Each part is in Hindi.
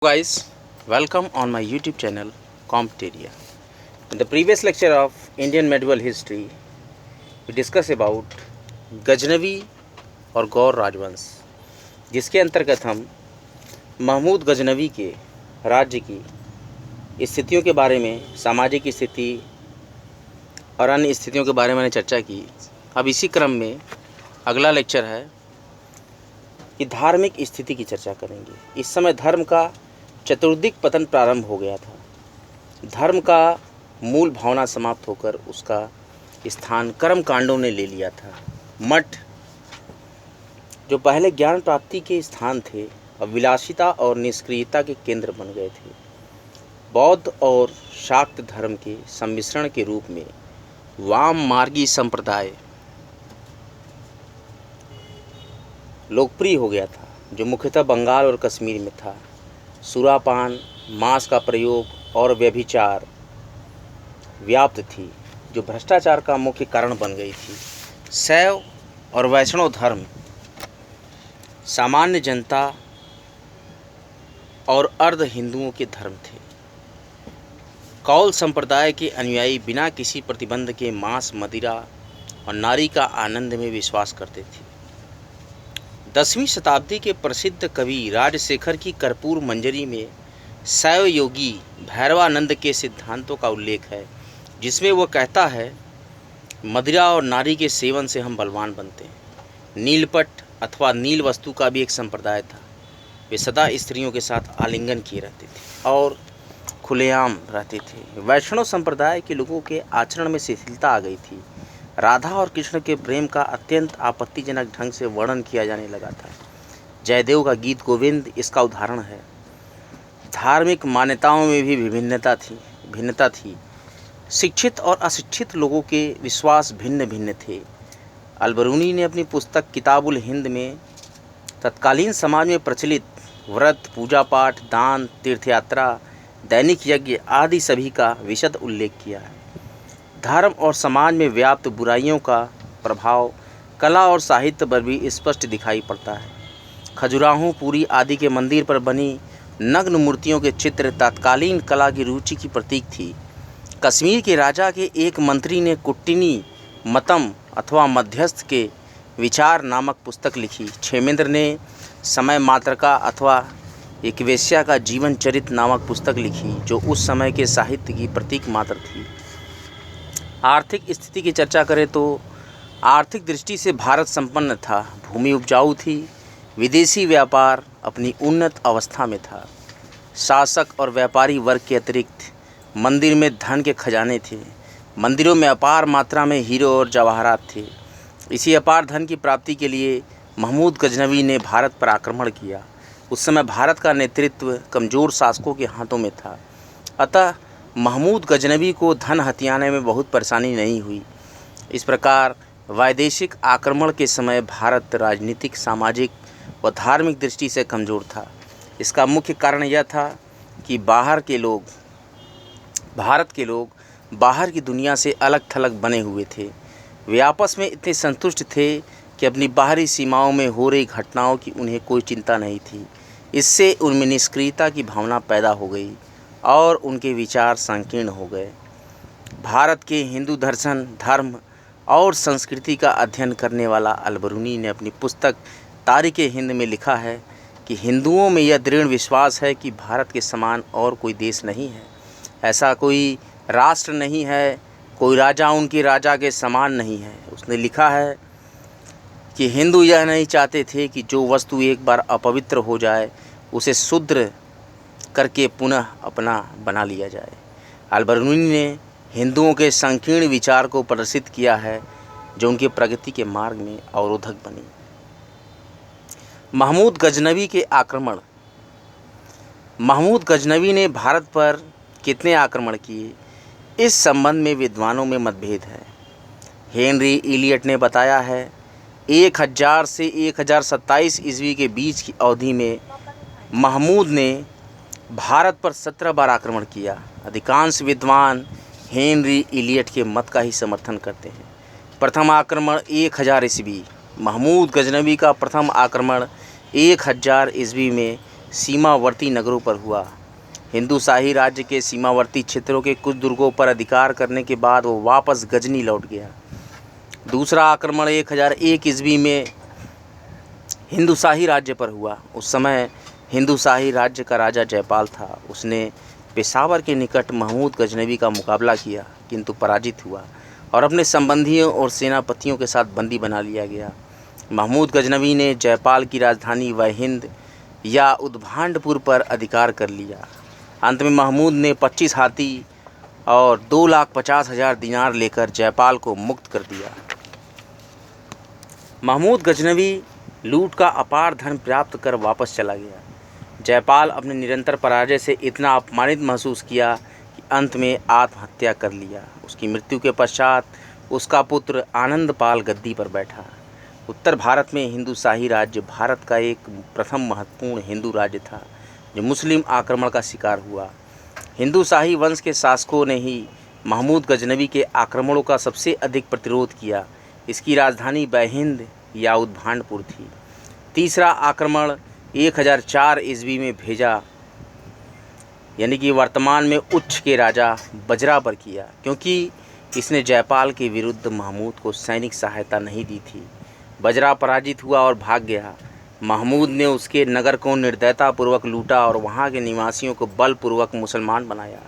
Guys, welcome on my YouTube channel Compteria. In the previous lecture of Indian medieval history, we discussed about Ghaznavi और गौर राजवंश, जिसके अंतर्गत हम महमूद गजनवी के राज्य की स्थितियों के बारे में, सामाजिक स्थिति और अन्य स्थितियों के बारे में मैंने चर्चा की। अब इसी क्रम में अगला लेक्चर है कि धार्मिक स्थिति की चर्चा करेंगे। इस समय धर्म का चतुर्दिक पतन प्रारंभ हो गया था। धर्म का मूल भावना समाप्त होकर उसका स्थान कर्म कांडों ने ले लिया था। मठ जो पहले ज्ञान प्राप्ति के स्थान थे, अब विलासिता और निष्क्रियता के केंद्र बन गए थे। बौद्ध और शाक्त धर्म के सम्मिश्रण के रूप में वाम मार्गी संप्रदाय लोकप्रिय हो गया था, जो मुख्यतः बंगाल और कश्मीर में था। सुरापान, मांस का प्रयोग और व्यभिचार व्याप्त थी, जो भ्रष्टाचार का मुख्य कारण बन गई थी। शैव और वैष्णव धर्म सामान्य जनता और अर्ध हिंदुओं के धर्म थे। कौल संप्रदाय के अनुयायी बिना किसी प्रतिबंध के मांस, मदिरा और नारी का आनंद में विश्वास करते थे। 10वीं शताब्दी के प्रसिद्ध कवि राजशेखर की कर्पूर मंजरी में शैव योगी भैरवानंद के सिद्धांतों का उल्लेख है, जिसमें वह कहता है, मदिरा और नारी के सेवन से हम बलवान बनते हैं। नीलपट अथवा नील वस्तु का भी एक संप्रदाय था। वे सदा स्त्रियों के साथ आलिंगन किए रहते थे और खुलेआम रहते थे। वैष्णव संप्रदाय के लोगों के आचरण में शिथिलता आ गई थी। राधा और कृष्ण के प्रेम का अत्यंत आपत्तिजनक ढंग से वर्णन किया जाने लगा था। जयदेव का गीत गोविंद इसका उदाहरण है। धार्मिक मान्यताओं में भी भिन्नता थी। शिक्षित और अशिक्षित लोगों के विश्वास भिन्न भिन्न थे। अलबरूनी ने अपनी पुस्तक किताबुल हिंद में तत्कालीन समाज में प्रचलित व्रत, पूजा पाठ, दान, तीर्थयात्रा, दैनिक यज्ञ आदि सभी का विशद उल्लेख किया है। धर्म और समाज में व्याप्त बुराइयों का प्रभाव कला और साहित्य पर भी स्पष्ट दिखाई पड़ता है। खजुराहो, पुरी आदि के मंदिर पर बनी नग्न मूर्तियों के चित्र तत्कालीन कला की रुचि की प्रतीक थी। कश्मीर के राजा के एक मंत्री ने कुट्टिनी मतम अथवा मध्यस्थ के विचार नामक पुस्तक लिखी। क्षेमेंद्र ने समय मात्रका अथवा एक वेश्या का जीवन चरित नामक पुस्तक लिखी, जो उस समय के साहित्य की प्रतीक मात्र थी। आर्थिक स्थिति की चर्चा करें तो आर्थिक दृष्टि से भारत संपन्न था। भूमि उपजाऊ थी। विदेशी व्यापार अपनी उन्नत अवस्था में था। शासक और व्यापारी वर्ग के अतिरिक्त मंदिर में धन के खजाने थे। मंदिरों में अपार मात्रा में हीरो और जवाहरात थे। इसी अपार धन की प्राप्ति के लिए महमूद गजनवी ने भारत पर आक्रमण किया। उस समय भारत का नेतृत्व कमज़ोर शासकों के हाथों में था, अतः महमूद गजनवी को धन हथियाने में बहुत परेशानी नहीं हुई। इस प्रकार वैदेशिक आक्रमण के समय भारत राजनीतिक, सामाजिक व धार्मिक दृष्टि से कमज़ोर था। इसका मुख्य कारण यह था कि भारत के लोग बाहर की दुनिया से अलग थलग बने हुए थे। वे आपस में इतने संतुष्ट थे कि अपनी बाहरी सीमाओं में हो रही घटनाओं की उन्हें कोई चिंता नहीं थी। इससे उनमें निष्क्रियता की भावना पैदा हो गई और उनके विचार संकीर्ण हो गए। भारत के हिंदू दर्शन, धर्म और संस्कृति का अध्ययन करने वाला अलबरूनी ने अपनी पुस्तक तारीख़ हिंद में लिखा है कि हिंदुओं में यह दृढ़ विश्वास है कि भारत के समान और कोई देश नहीं है। ऐसा कोई राष्ट्र नहीं है, कोई राजा उनके राजा के समान नहीं है। उसने लिखा है कि हिंदू यह नहीं चाहते थे कि जो वस्तु एक बार अपवित्र हो जाए उसे शुद्ध करके पुनः अपना बना लिया जाए। अलबरूनी ने हिंदुओं के संकीर्ण विचार को प्रदर्शित किया है, जो उनकी प्रगति के मार्ग में अवरोधक बनी। महमूद गजनवी के आक्रमण। महमूद गजनवी ने भारत पर कितने आक्रमण किए, इस संबंध में विद्वानों में मतभेद है। हेनरी इलियट ने बताया है 1000 से 1027 ईस्वी के बीच की अवधि में महमूद ने भारत पर 17 बार आक्रमण किया। अधिकांश विद्वान हेनरी इलियट के मत का ही समर्थन करते हैं। प्रथम आक्रमण 1000 ईस्वी। महमूद गजनवी का प्रथम आक्रमण 1000 ईस्वी में सीमावर्ती नगरों पर हुआ। हिंदू शाही राज्य के सीमावर्ती क्षेत्रों के कुछ दुर्गों पर अधिकार करने के बाद वो वापस गजनी लौट गया। दूसरा आक्रमण 1001 ईस्वी में हिंदू शाही राज्य पर हुआ। उस समय हिंदू शाही राज्य का राजा जयपाल था। उसने पेशावर के निकट महमूद गजनवी का मुकाबला किया किंतु पराजित हुआ और अपने संबंधियों और सेनापतियों के साथ बंदी बना लिया गया। महमूद गजनवी ने जयपाल की राजधानी वहिंद या उद्भांडपुर पर अधिकार कर लिया। अंत में महमूद ने 25 हाथी और 2,50,000 दिनार लेकर जयपाल को मुक्त कर दिया। महमूद गजनवी लूट का अपार धन प्राप्त कर वापस चला गया। जयपाल अपने निरंतर पराजय से इतना अपमानित महसूस किया कि अंत में आत्महत्या कर लिया। उसकी मृत्यु के पश्चात उसका पुत्र आनंदपाल गद्दी पर बैठा। उत्तर भारत में हिंदू शाही राज्य भारत का एक प्रथम महत्वपूर्ण हिंदू राज्य था जो मुस्लिम आक्रमण का शिकार हुआ। हिंदू शाही वंश के शासकों ने ही महमूद गजनवी के आक्रमणों का सबसे अधिक प्रतिरोध किया। इसकी राजधानी वहिंद या उद्भांडपुर थी। तीसरा आक्रमण 1004 ईस्वी में भेजा यानी कि वर्तमान में उच्च के राजा बजरा पर किया, क्योंकि इसने जयपाल के विरुद्ध महमूद को सैनिक सहायता नहीं दी थी। बजरा पराजित हुआ और भाग गया। महमूद ने उसके नगर को निर्दयतापूर्वक लूटा और वहाँ के निवासियों को बलपूर्वक मुसलमान बनाया।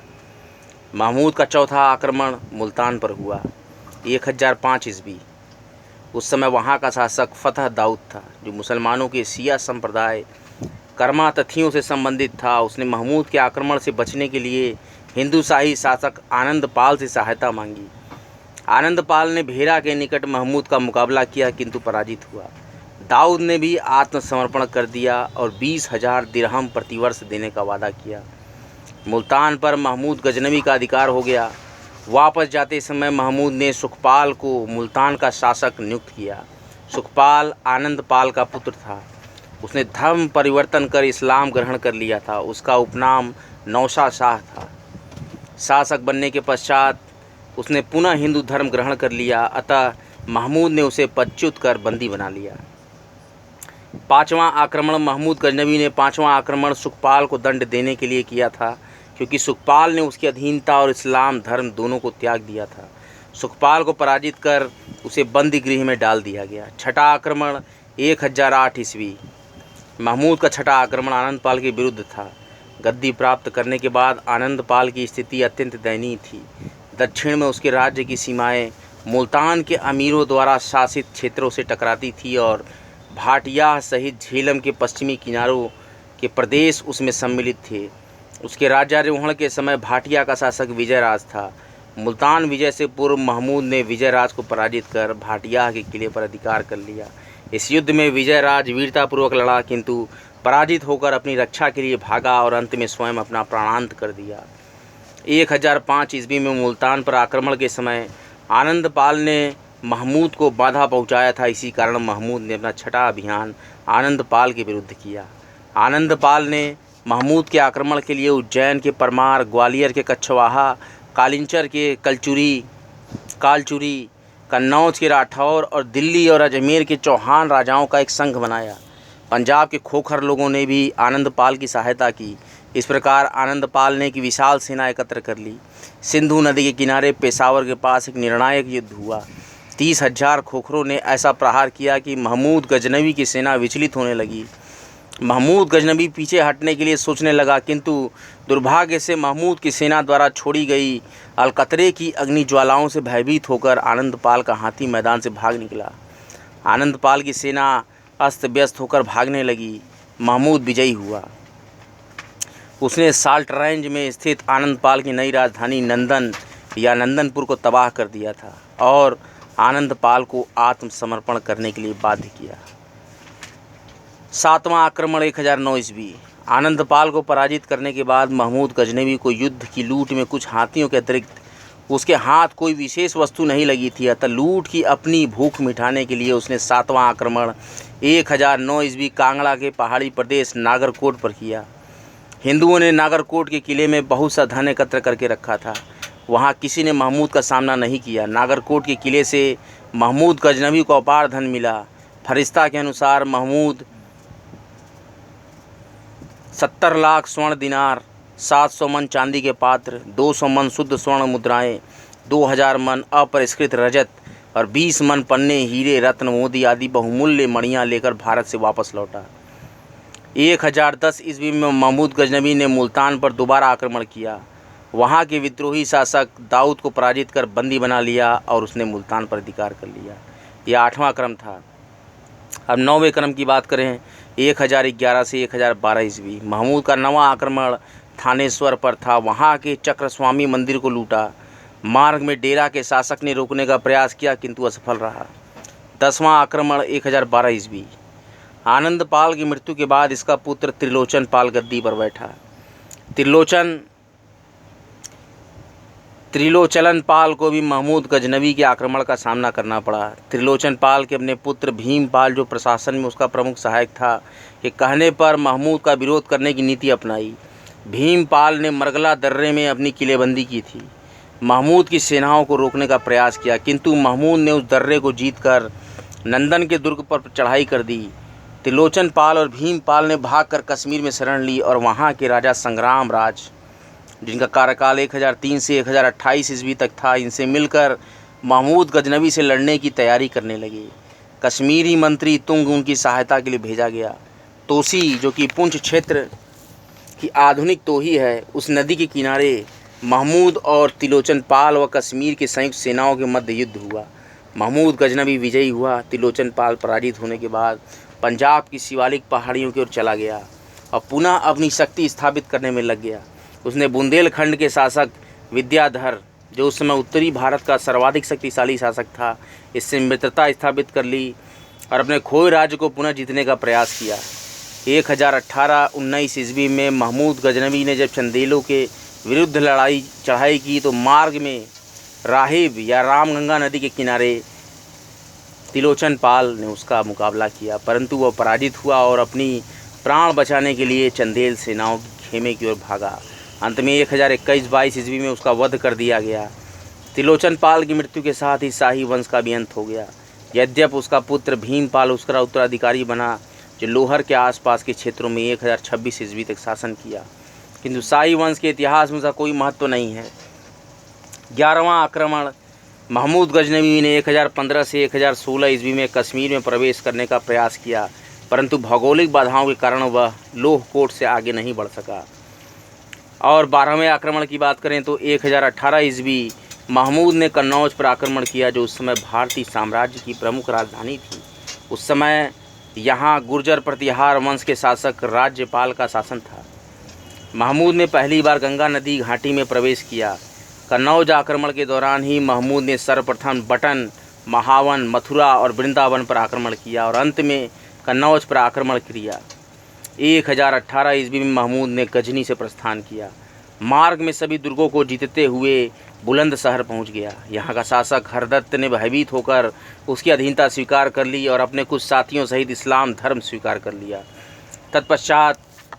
महमूद का चौथा आक्रमण मुल्तान पर हुआ 1005 ईस्वी। उस समय वहाँ का शासक फतह दाऊद था जो मुसलमानों के शिया संप्रदाय कर्मातथियों से संबंधित था। उसने महमूद के आक्रमण से बचने के लिए हिंदू शाही शासक आनंदपाल से सहायता मांगी। आनंदपाल ने भेरा के निकट महमूद का मुकाबला किया किंतु पराजित हुआ। दाऊद ने भी आत्मसमर्पण कर दिया और 20,000 दिरहम प्रतिवर्ष देने का वादा किया। मुल्तान पर महमूद गजनवी का अधिकार हो गया। वापस जाते समय महमूद ने सुखपाल को मुल्तान का शासक नियुक्त किया। सुखपाल आनंदपाल का पुत्र था। उसने धर्म परिवर्तन कर इस्लाम ग्रहण कर लिया था। उसका उपनाम नौशा शाह था। शासक बनने के पश्चात उसने पुनः हिंदू धर्म ग्रहण कर लिया, अतः महमूद ने उसे पदच्युत कर बंदी बना लिया। पांचवां आक्रमण महमूद गजनवी ने पांचवां आक्रमण सुखपाल को दंड देने के लिए किया था, क्योंकि सुखपाल ने उसकी अधीनता और इस्लाम धर्म दोनों को त्याग दिया था। सुखपाल को पराजित कर उसे बंदी गृह में डाल दिया गया। छठा आक्रमण 1008 ईस्वी। महमूद का छठा आक्रमण आनंदपाल के विरुद्ध था। गद्दी प्राप्त करने के बाद आनंदपाल की स्थिति अत्यंत दयनीय थी। दक्षिण में उसके राज्य की सीमाएं मुल्तान के अमीरों द्वारा शासित क्षेत्रों से टकराती थी और भाटियाह सहित झेलम के पश्चिमी किनारों के प्रदेश उसमें सम्मिलित थे। उसके राज्यारोहण के समय भाटिया का शासक विजयराज था। मुल्तान विजय से पूर्व महमूद ने विजयराज को पराजित कर भाटियाह के किले पर अधिकार कर लिया। इस युद्ध में विजयराज वीरतापूर्वक लड़ा किंतु पराजित होकर अपनी रक्षा के लिए भागा और अंत में स्वयं अपना प्राणांत कर दिया। 1005 ईस्वी में मुल्तान पर आक्रमण के समय आनंदपाल ने महमूद को बाधा पहुंचाया था। इसी कारण महमूद ने अपना छठा अभियान आनंदपाल के विरुद्ध किया। आनंदपाल ने महमूद के आक्रमण के लिए उज्जैन के परमार, ग्वालियर के कछवाहा, कालिंचर के कालचुरी, कन्नौज के राठौर और दिल्ली और अजमेर के चौहान राजाओं का एक संघ बनाया। पंजाब के खोखर लोगों ने भी आनंदपाल की सहायता की। इस प्रकार आनंदपाल ने एक विशाल सेना एकत्र कर ली। सिंधु नदी के किनारे पेशावर के पास एक निर्णायक युद्ध हुआ। 30,000 खोखरों ने ऐसा प्रहार किया कि महमूद गजनवी की सेना विचलित होने लगी। महमूद गजनवी पीछे हटने के लिए सोचने लगा, किंतु दुर्भाग्य से महमूद की सेना द्वारा छोड़ी गई अलकतरे की अग्नि ज्वालाओं से भयभीत होकर आनंदपाल का हाथी मैदान से भाग निकला। आनंदपाल की सेना अस्त व्यस्त होकर भागने लगी। महमूद विजयी हुआ। उसने साल्ट रेंज में स्थित आनंदपाल की नई राजधानी नंदन या नंदनपुर को तबाह कर दिया था और आनंदपाल को आत्मसमर्पण करने के लिए बाध्य किया। सातवां आक्रमण 1009 ईस्वी। आनंदपाल को पराजित करने के बाद महमूद गजनवी को युद्ध की लूट में कुछ हाथियों के अतिरिक्त उसके हाथ कोई विशेष वस्तु नहीं लगी थी, अतः लूट की अपनी भूख मिटाने के लिए उसने सातवां आक्रमण 1009 ईस्वी कांगड़ा के पहाड़ी प्रदेश नागरकोट पर किया। हिंदुओं ने नागरकोट के किले में बहुत सा धन एकत्र करके रखा था। वहाँ किसी ने महमूद का सामना नहीं किया। नागरकोट के किले से महमूद गजनवी को अपार धन मिला। फरिश्ता के अनुसार महमूद 70 लाख स्वर्ण दिनार, 700 मन चांदी के पात्र, 200 मन शुद्ध स्वर्ण मुद्राएं, 2000 मन अपरिष्कृत रजत और 20 मन पन्ने, हीरे, रत्न, मोती आदि बहुमूल्य मणियाँ लेकर भारत से वापस लौटा। 1010 ईस्वी में महमूद गजनवी ने मुल्तान पर दोबारा आक्रमण किया। वहाँ के विद्रोही शासक दाऊद को पराजित कर बंदी बना लिया और उसने मुल्तान पर अधिकार कर लिया। यह 8वां क्रम था। अब 9वें क्रम की बात करें, 1011 से 1012 ईस्वी। महमूद का 9वां आक्रमण थानेश्वर पर था। वहाँ के चक्रस्वामी मंदिर को लूटा। मार्ग में डेरा के शासक ने रोकने का प्रयास किया किंतु असफल रहा। 10वां आक्रमण 1012 ईस्वी। आनंद पाल की मृत्यु के बाद इसका पुत्र त्रिलोचन पाल गद्दी पर बैठा। त्रिलोचन पाल को भी महमूद गजनवी के आक्रमण का सामना करना पड़ा। त्रिलोचन पाल के अपने पुत्र भीम पाल, जो प्रशासन में उसका प्रमुख सहायक था, के कहने पर महमूद का विरोध करने की नीति अपनाई। भीम पाल ने मरगला दर्रे में अपनी किलेबंदी की थी। महमूद की सेनाओं को रोकने का प्रयास किया किंतु महमूद ने उस दर्रे को जीतकर नंदन के दुर्ग पर चढ़ाई कर दी। त्रिलोचन पाल और भीम पाल ने भागकर कश्मीर में शरण ली और वहाँ के राजा संग्राम राज, जिनका कार्यकाल 1003 से 1028 ईस्वी तक था, इनसे मिलकर महमूद गजनवी से लड़ने की तैयारी करने लगे। कश्मीरी मंत्री तुंग उनकी सहायता के लिए भेजा गया। तोसी, जो कि पुंछ क्षेत्र की आधुनिक तोही है, उस नदी के किनारे महमूद और त्रिलोचन पाल व कश्मीर की संयुक्त सेनाओं के मध्य युद्ध हुआ। महमूद गजनवी विजयी हुआ। त्रिलोचन पाल पराजित होने के बाद पंजाब की शिवालिक पहाड़ियों की ओर चला गया और पुनः अपनी शक्ति स्थापित करने में लग गया। उसने बुंदेलखंड के शासक विद्याधर, जो उस समय उत्तरी भारत का सर्वाधिक शक्तिशाली शासक था, इससे मित्रता स्थापित कर ली और अपने खोए राज्य को पुनः जीतने का प्रयास किया। 1018-19 ईस्वी में महमूद गजनवी ने जब चंदेलों के विरुद्ध चढ़ाई की तो मार्ग में राहिब या रामगंगा नदी के किनारे त्रिलोचन पाल ने उसका मुकाबला किया, परंतु वह पराजित हुआ और अपनी प्राण बचाने के लिए चंदेल सेनाओं की खेमे की ओर भागा। अंत में 1021-22 ईस्वी में उसका वध कर दिया गया। त्रिलोचन पाल की मृत्यु के साथ ही शाही वंश का भी अंत हो गया। यद्यपि उसका पुत्र भीम पाल उसका उत्तराधिकारी बना, जो लोहर के आसपास के क्षेत्रों में 1026 ईस्वी तक शासन किया, किंतु शाही वंश के इतिहास में उसका कोई महत्व नहीं है। 11वां आक्रमण महमूद गजनवी ने 1015 से 1016 ईस्वी में कश्मीर में प्रवेश करने का प्रयास किया, परंतु भौगोलिक बाधाओं के कारण वह लोहकोट से आगे नहीं बढ़ सका। और 12वें आक्रमण की बात करें तो 1018 ईस्वी महमूद ने कन्नौज पर आक्रमण किया, जो उस समय भारतीय साम्राज्य की प्रमुख राजधानी थी। उस समय यहाँ गुर्जर प्रतिहार वंश के शासक राज्यपाल का शासन था। महमूद ने पहली बार गंगा नदी घाटी में प्रवेश किया। कन्नौज आक्रमण के दौरान ही महमूद ने सर्वप्रथम बटन, महावन, मथुरा और वृंदावन पर आक्रमण किया और अंत में कन्नौज पर आक्रमण किया। 1018 ईस्वी में महमूद ने गजनी से प्रस्थान किया। मार्ग में सभी दुर्गों को जीतते हुए बुलंदशहर पहुंच गया। यहाँ का शासक हरदत्त ने भयभीत होकर उसकी अधीनता स्वीकार कर ली और अपने कुछ साथियों सहित इस्लाम धर्म स्वीकार कर लिया। तत्पश्चात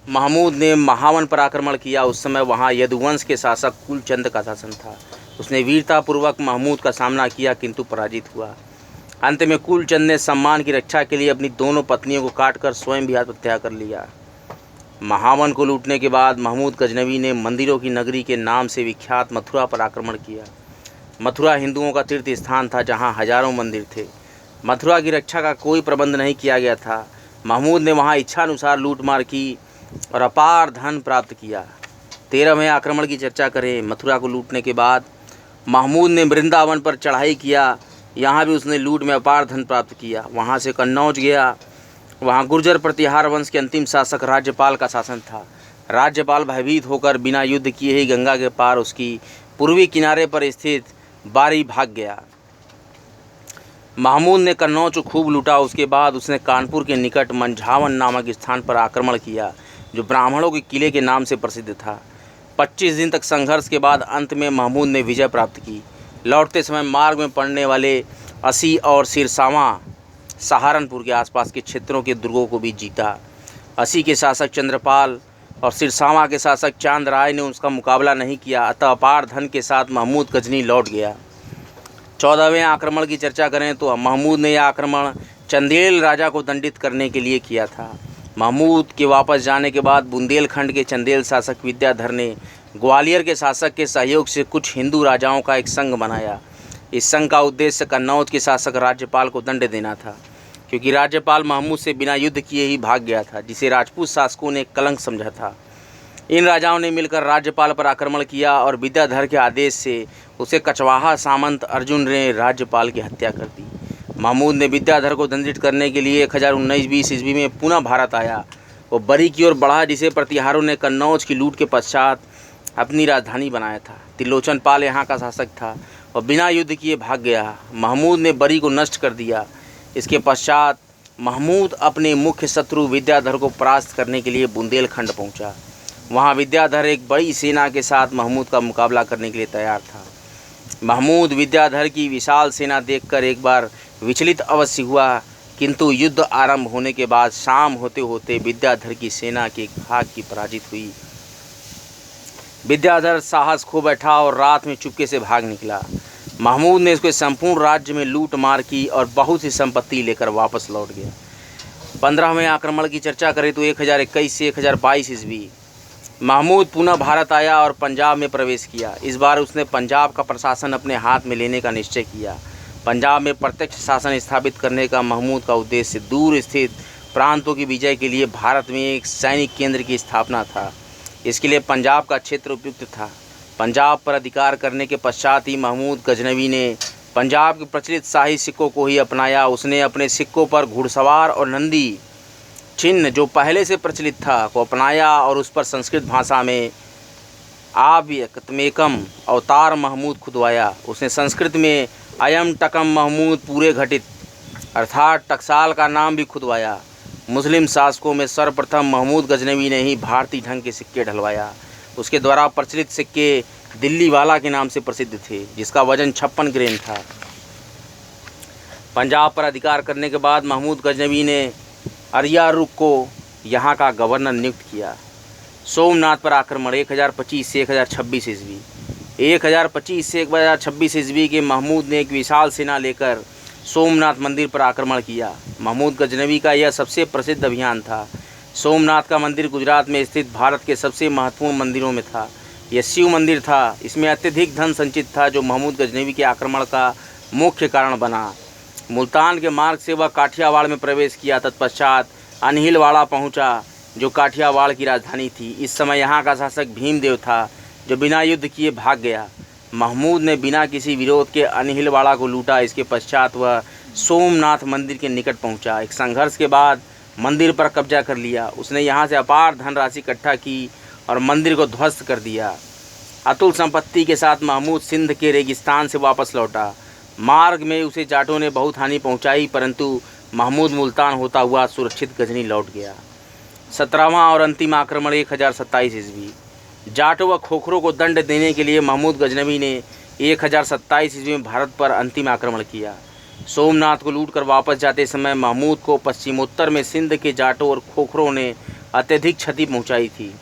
महमूद ने महावन पर आक्रमण किया। उस समय वहाँ यदुवंश के शासक कुलचंद का शासन था। उसने वीरतापूर्वक महमूद का सामना किया किंतु पराजित हुआ। अंत में कुलचंद ने सम्मान की रक्षा के लिए अपनी दोनों पत्नियों को काटकर स्वयं भी आत्महत्या कर लिया। महावन को लूटने के बाद महमूद गजनवी ने मंदिरों की नगरी के नाम से विख्यात मथुरा पर आक्रमण किया। मथुरा हिंदुओं का तीर्थ स्थान था, जहाँ हजारों मंदिर थे। मथुरा की रक्षा का कोई प्रबंध नहीं किया गया था। महमूद ने वहाँ इच्छानुसार लूटमार की और अपार धन प्राप्त किया। 13वें आक्रमण की चर्चा करें। मथुरा को लूटने के बाद महमूद ने वृंदावन पर चढ़ाई किया। यहाँ भी उसने लूट में अपार धन प्राप्त किया। वहाँ से कन्नौज गया। वहाँ गुर्जर प्रतिहार वंश के अंतिम शासक राज्यपाल का शासन था। राज्यपाल भयभीत होकर बिना युद्ध किए ही गंगा के पार उसकी पूर्वी किनारे पर स्थित बारी भाग गया। महमूद ने कन्नौज को खूब लूटा। उसके बाद उसने कानपुर के निकट मंझावन नामक स्थान पर आक्रमण किया, जो ब्राह्मणों के किले के नाम से प्रसिद्ध था। 25 दिन तक संघर्ष के बाद अंत में महमूद ने विजय प्राप्त की। लौटते समय मार्ग में पड़ने वाले असी और सिरसावा, सहारनपुर के आसपास के क्षेत्रों के दुर्गों को भी जीता। असी के शासक चंद्रपाल और सिरसावा के शासक चांद राय ने उसका मुकाबला नहीं किया, अतः अपार धन के साथ महमूद गजनी लौट गया। 14वें आक्रमण की चर्चा करें तो महमूद ने यह आक्रमण चंदेल राजा को दंडित करने के लिए किया था। महमूद के वापस जाने के बाद बुंदेलखंड के चंदेल शासक विद्याधर ने ग्वालियर के शासक के सहयोग से कुछ हिंदू राजाओं का एक संघ बनाया। इस संघ का उद्देश्य कन्नौज के शासक राज्यपाल को दंड देना था, क्योंकि राज्यपाल महमूद से बिना युद्ध किए ही भाग गया था, जिसे राजपूत शासकों ने कलंक समझा था। इन राजाओं ने मिलकर राज्यपाल पर आक्रमण किया और विद्याधर के आदेश से उसे कचवाहा सामंत अर्जुन ने राज्यपाल की हत्या कर दी। महमूद ने विद्याधर को दंडित करने के लिए 1019-20 ईस्वी में पुनः भारत आया। वो बरी की ओर बढ़ा, जिसे प्रतिहारों ने कन्नौज की लूट के पश्चात अपनी राजधानी बनाया था। त्रिलोचन पाल यहाँ का शासक था और बिना युद्ध किए भाग गया। महमूद ने बरी को नष्ट कर दिया। इसके पश्चात महमूद अपने मुख्य शत्रु विद्याधर को परास्त करने के लिए बुंदेलखंड पहुँचा। वहाँ विद्याधर एक बड़ी सेना के साथ महमूद का मुकाबला करने के लिए तैयार था। महमूद विद्याधर की विशाल सेना देखकर एक बार विचलित अवश्य हुआ, किंतु युद्ध आरंभ होने के बाद शाम होते होते विद्याधर की सेना के भाग की पराजित हुई। विद्याधर साहस खो बैठा और रात में चुपके से भाग निकला। महमूद ने उसके संपूर्ण राज्य में लूट मार की और बहुत सी संपत्ति लेकर वापस लौट गया। 15वें आक्रमण की चर्चा करें तो 1021 से 1022 ईस्वी महमूद पुनः भारत आया और पंजाब में प्रवेश किया। इस बार उसने पंजाब का प्रशासन अपने हाथ में लेने का निश्चय किया। पंजाब में प्रत्यक्ष शासन स्थापित करने का महमूद का उद्देश्य दूर स्थित प्रांतों की विजय के लिए भारत में एक सैनिक केंद्र की स्थापना था। इसके लिए पंजाब का क्षेत्र उपयुक्त था। पंजाब पर अधिकार करने के पश्चात ही महमूद गजनवी ने पंजाब के प्रचलित शाही सिक्कों को ही अपनाया। उसने अपने सिक्कों पर घुड़सवार और नंदी चिन्ह, जो पहले से प्रचलित था, को अपनाया और उस पर संस्कृत भाषा में आव्यक्तमेकम अवतार महमूद खुदवाया। उसने संस्कृत में अयम टकम महमूद पूरे घटित अर्थात टकसाल का नाम भी खुदवाया। मुस्लिम शासकों में सर्वप्रथम महमूद गजनवी ने ही भारतीय ढंग के सिक्के ढलवाया। उसके द्वारा प्रचलित सिक्के दिल्ली वाला के नाम से प्रसिद्ध थे, जिसका वजन 56 ग्रेन था। पंजाब पर अधिकार करने के बाद महमूद गजनवी ने अरियारुक को यहाँ का गवर्नर नियुक्त किया। सोमनाथ पर आक्रमण 1025 से 1026 ईस्वी 1025 से 1026 ईस्वी के महमूद ने एक विशाल सेना लेकर सोमनाथ मंदिर पर आक्रमण किया। महमूद गजनवी का यह सबसे प्रसिद्ध अभियान था। सोमनाथ का मंदिर गुजरात में स्थित भारत के सबसे महत्वपूर्ण मंदिरों में था। यह शिव मंदिर था। इसमें अत्यधिक धन संचित था, जो महमूद गजनवी के आक्रमण का मुख्य कारण बना। मुल्तान के मार्ग से वह काठियावाड़ में प्रवेश किया। तत्पश्चात अनहिलवाड़ा पहुंचा, जो काठियावाड़ की राजधानी थी। इस समय यहाँ का शासक भीमदेव था, जो बिना युद्ध किए भाग गया। महमूद ने बिना किसी विरोध के अनहिलवाड़ा को लूटा। इसके पश्चात वह सोमनाथ मंदिर के निकट पहुंचा। एक संघर्ष के बाद मंदिर पर कब्जा कर लिया। उसने यहाँ से अपार धनराशि इकट्ठा की और मंदिर को ध्वस्त कर दिया। अतुल संपत्ति के साथ महमूद सिंध के रेगिस्तान से वापस लौटा। मार्ग में उसे जाटों ने बहुत हानि पहुंचाई, परंतु महमूद मुल्तान होता हुआ सुरक्षित गजनी लौट गया। 17वां और अंतिम आक्रमण 1027 ईस्वी जाटों व खोखरों को दंड देने के लिए महमूद गजनवी ने 1027 ईस्वी में भारत पर अंतिम आक्रमण किया। सोमनाथ को लूटकर वापस जाते समय महमूद को पश्चिमोत्तर में सिंध के जाटों और खोखरों ने अत्यधिक क्षति पहुंचाई थी।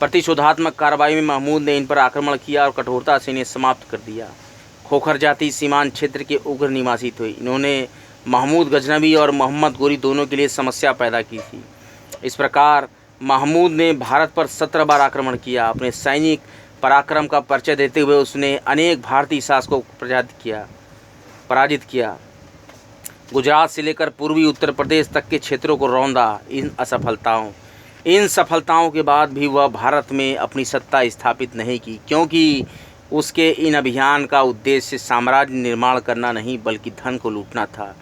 प्रतिशोधात्मक कार्रवाई में महमूद ने इन पर आक्रमण किया और कठोरता से इन्हें समाप्त कर दिया। खोखर जाति सीमांत क्षेत्र के उग्र निवासी थे। इन्होंने महमूद गजनवी और मोहम्मद गोरी दोनों के लिए समस्या पैदा की थी। इस प्रकार महमूद ने भारत पर 17 बार आक्रमण किया। अपने सैनिक पराक्रम का परिचय देते हुए उसने अनेक भारतीय शासकों को पराजित किया। गुजरात से लेकर पूर्वी उत्तर प्रदेश तक के क्षेत्रों को रौंदा। इन सफलताओं के बाद भी वह भारत में अपनी सत्ता स्थापित नहीं की, क्योंकि उसके इन अभियान का उद्देश्य साम्राज्य निर्माण करना नहीं, बल्कि धन को लूटना था,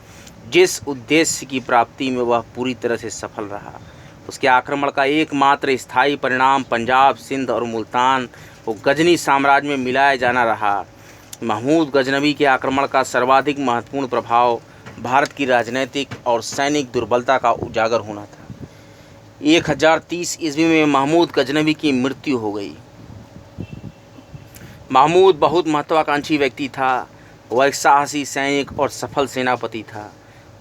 जिस उद्देश्य की प्राप्ति में वह पूरी तरह से सफल रहा। उसके आक्रमण का एकमात्र स्थायी परिणाम पंजाब, सिंध और मुल्तान को गजनी साम्राज्य में मिलाया जाना रहा। महमूद गजनवी के आक्रमण का सर्वाधिक महत्वपूर्ण प्रभाव भारत की राजनीतिक और सैनिक दुर्बलता का उजागर होना था। 1030 ईस्वी में महमूद गजनवी की मृत्यु हो गई। महमूद बहुत महत्वाकांक्षी व्यक्ति था। वह एक साहसी सैनिक और सफल सेनापति था।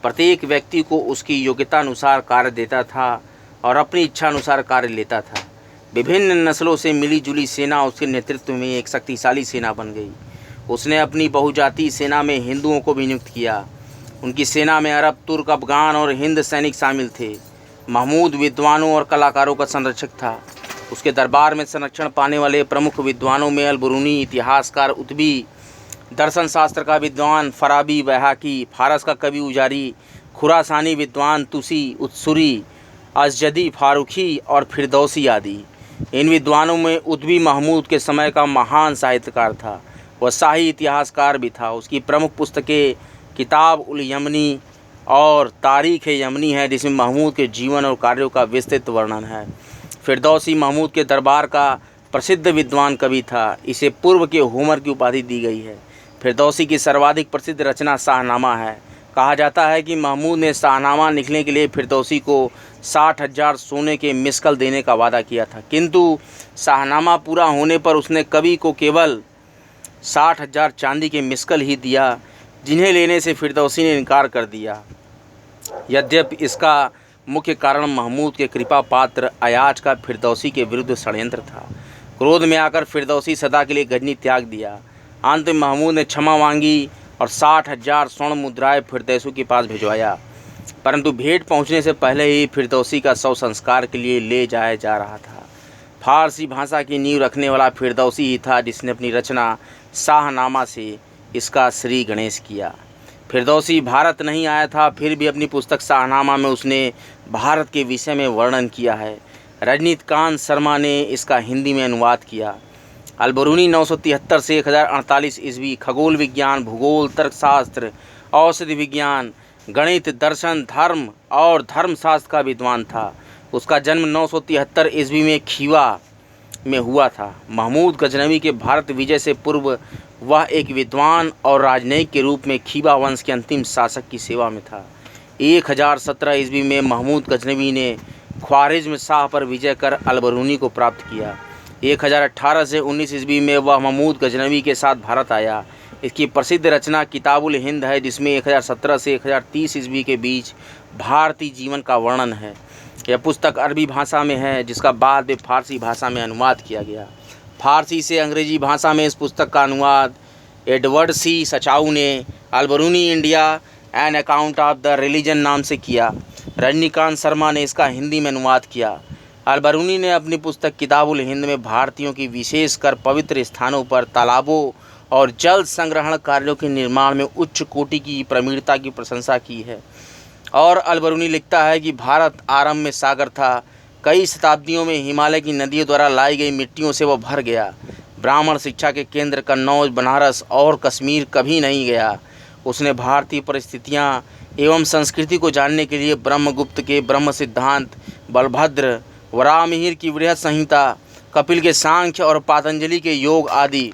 प्रत्येक व्यक्ति को उसकी योग्यता अनुसार कार्य देता था और अपनी इच्छा अनुसार कार्य लेता था। विभिन्न नस्लों से मिली जुली सेना उसके नेतृत्व में एक शक्तिशाली सेना बन गई। उसने अपनी बहुजातीय सेना में हिंदुओं को भी नियुक्त किया। उनकी सेना में अरब, तुर्क, अफगान और हिंद सैनिक शामिल थे। महमूद विद्वानों और कलाकारों का संरक्षक था। उसके दरबार में संरक्षण पाने वाले प्रमुख विद्वानों में अलबरूनी इतिहासकार उतबी, दर्शन शास्त्र का विद्वान फराबी बैहाकी, फारस का कवि उजारी, खुरासानी विद्वान तुसी, उत्सुरी, अजदी फारूखी और फिरदौसी आदि। इन विद्वानों में उतबी महमूद के समय का महान साहित्यकार था। वह शाही इतिहासकार भी था। उसकी प्रमुख पुस्तकें किताब उल यमनी और तारीख़ यमनी है, जिसमें महमूद के जीवन और कार्यों का विस्तृत वर्णन है। फिरदौसी महमूद के दरबार का प्रसिद्ध विद्वान कवि था। इसे पूर्व के होमर की उपाधि दी गई है। फिरदौसी की सर्वाधिक प्रसिद्ध रचना शाहनामा है। कहा जाता है कि महमूद ने शाहनामा लिखने के लिए फिरदौसी को 60,000 सोने के मिस्कल देने का वादा किया था, किंतु शाहनामा पूरा होने पर उसने कवि को केवल 60,000 चांदी के मिस्कल ही दिया, जिन्हें लेने से फिरदौसी ने इनकार कर दिया। यद्यपि इसका मुख्य कारण महमूद के कृपा पात्र अयाज का फिरदौसी के विरुद्ध षड्यंत्र था। क्रोध में आकर फिरदौसी सदा के लिए गजनी त्याग दिया। अंत में महमूद ने क्षमा मांगी और 60,000 स्वर्ण मुद्राएं फिरदौसी के पास भिजवाया, परंतु भेंट पहुंचने से पहले ही फिरदौसी का शव संस्कार के लिए ले जाया जा रहा था। फारसी भाषा की नींव रखने वाला फिरदौसी ही था जिसने अपनी रचना शाहनामा से इसका श्री गणेश किया। फिरदौसी भारत नहीं आया था, फिर भी अपनी पुस्तक शाहनामा में उसने भारत के विषय में वर्णन किया है। रजनीकांत शर्मा ने इसका हिंदी में अनुवाद किया। अलबरूनी 973 से 1048 ईस्वी खगोल विज्ञान, भूगोल, तर्कशास्त्र, औषधि विज्ञान, गणित, दर्शन, धर्म और धर्मशास्त्र का विद्वान था। उसका जन्म 973 ईस्वी में खीवा में हुआ था। महमूद गजनवी के भारत विजय से पूर्व वह एक विद्वान और राजनयिक के रूप में खीवा वंश के अंतिम शासक की सेवा में था। 1017 ईस्वी में महमूद गजनवी ने ख्वारिज्म शाह पर विजय कर अलबरूनी को प्राप्त किया। 1018 से 19 ईस्वी में वह महमूद गजनवी के साथ भारत आया। इसकी प्रसिद्ध रचना किताबुल हिंद है, जिसमें 1017 से 1030 ईस्वी के बीच भारतीय जीवन का वर्णन है। यह पुस्तक अरबी भाषा में है, जिसका बाद में फारसी भाषा में अनुवाद किया गया। फारसी से अंग्रेजी भाषा में इस पुस्तक का अनुवाद एडवर्ड सी सचाऊ ने Al-Biruni India an account of the religion नाम से किया। रजनीकांत शर्मा ने इसका हिंदी में अनुवाद किया। अलबरूनी ने अपनी पुस्तक किताबुल हिंद में भारतीयों की विशेषकर पवित्र स्थानों पर तालाबों और जल संग्रहण कार्यों के निर्माण में उच्च कोटि की प्रवीणता की प्रशंसा की है। और अलबरूनी लिखता है कि भारत आरंभ में सागर था। कई शताब्दियों में हिमालय की नदियों द्वारा लाई गई मिट्टियों से वह भर गया। ब्राह्मण शिक्षा के केंद्र कन्नौज, बनारस और कश्मीर कभी नहीं गया। उसने भारतीय परिस्थितियां एवं संस्कृति को जानने के लिए ब्रह्मगुप्त के ब्रह्म सिद्धांत, बलभद्र, वराहमिहिर की बृहत संहिता, कपिल के सांख्य और पातंजलि के योग आदि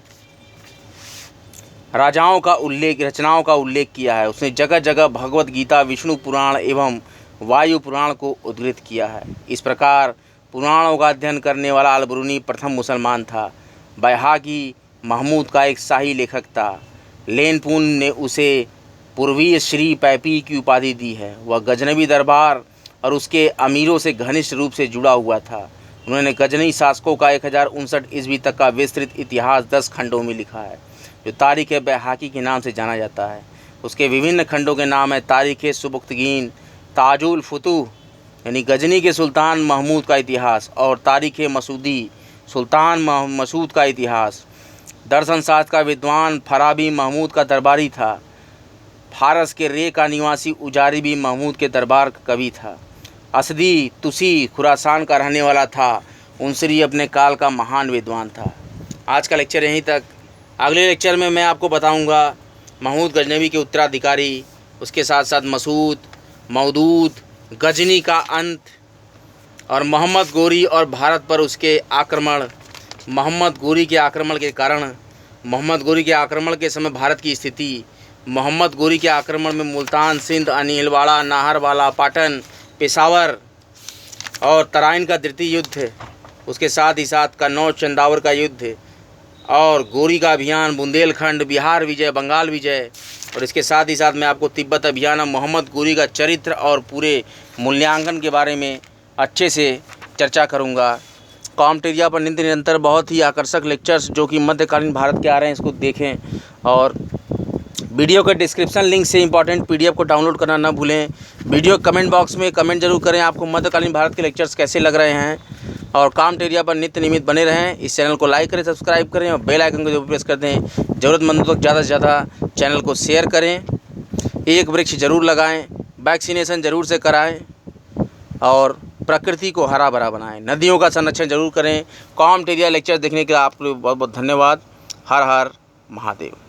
रचनाओं का उल्लेख किया है। उसने जगह जगह भगवत गीता, विष्णु पुराण एवं वायु पुराण को उद्धृत किया है। इस प्रकार पुराणों का अध्ययन करने वाला अलबरूनी प्रथम मुसलमान था। बैहाकी महमूद का एक शाही लेखक था। लेनपून ने उसे पूर्वीय श्री पैपी की उपाधि दी है। वह गजनवी दरबार और उसके अमीरों से घनिष्ठ रूप से जुड़ा हुआ था। उन्होंने गजनी शासकों का 1059 ईस्वी तक का विस्तृत इतिहास 10 खंडों में लिखा है, जो तारीख़ बैहाकी के नाम से जाना जाता है। उसके विभिन्न खंडों के नाम है तारीख़ सुबुक्तगीन, ताजुल फुतूह यानी गजनी के सुल्तान महमूद का इतिहास, और तारीख़ मसूदी, सुल्तान मसूद का इतिहास। दर्शन शास्त्र का विद्वान फराबी महमूद का दरबारी था। फारस के रे का निवासी उजारी भी महमूद के दरबार का कवि था। असदी तुसी खुरासान का रहने वाला था। उनसरी अपने काल का महान विद्वान था। आज का लेक्चर यहीं तक। अगले लेक्चर में मैं आपको बताऊंगा महमूद गजनवी के उत्तराधिकारी, उसके साथ साथ मसूद, मौदूद, गजनी का अंत और मोहम्मद गोरी और भारत पर उसके आक्रमण। मोहम्मद गोरी के आक्रमण के कारण, मोहम्मद गोरी के आक्रमण के समय भारत की स्थिति, मोहम्मद गोरी के आक्रमण में मुल्तान, सिंध, अनिलवाड़ा, नाहरवाला, पाटन, पेशावर और तराइन का द्वितीय युद्ध, उसके साथ ही साथ कन्नौज, चंदावर का युद्ध और गोरी का अभियान, बुंदेलखंड, बिहार विजय, बंगाल विजय, और इसके साथ ही साथ मैं आपको तिब्बत अभियान और मोहम्मद गोरी का चरित्र और पूरे मूल्यांकन के बारे में अच्छे से चर्चा करूंगा। कॉम्टेरिया पर नित्य निरंतर बहुत ही आकर्षक लेक्चर्स जो कि मध्यकालीन भारत के आ रहे हैं, इसको देखें और वीडियो के डिस्क्रिप्शन लिंक से इंपॉर्टेंट पीडीएफ को डाउनलोड करना ना भूलें। वीडियो कमेंट बॉक्स में कमेंट जरूर करें आपको मध्यकालीन भारत के लेक्चर्स कैसे लग रहे हैं, और कॉमेंट एरिया पर नित्य नियमित बने रहें। इस चैनल को लाइक करें, सब्सक्राइब करें और बेल आइकन को जरूर प्रेस कर दें। ज़रूरतमंदों तक ज़्यादा से ज़्यादा चैनल को शेयर करें। एक वृक्ष जरूर लगाएं, वैक्सीनेशन जरूर से कराएं और प्रकृति को हरा भरा बनाएं। नदियों का संरक्षण जरूर करें। कॉमेंट एरिया लेक्चर देखने के लिए आप लोग बहुत बहुत धन्यवाद। हर हर महादेव।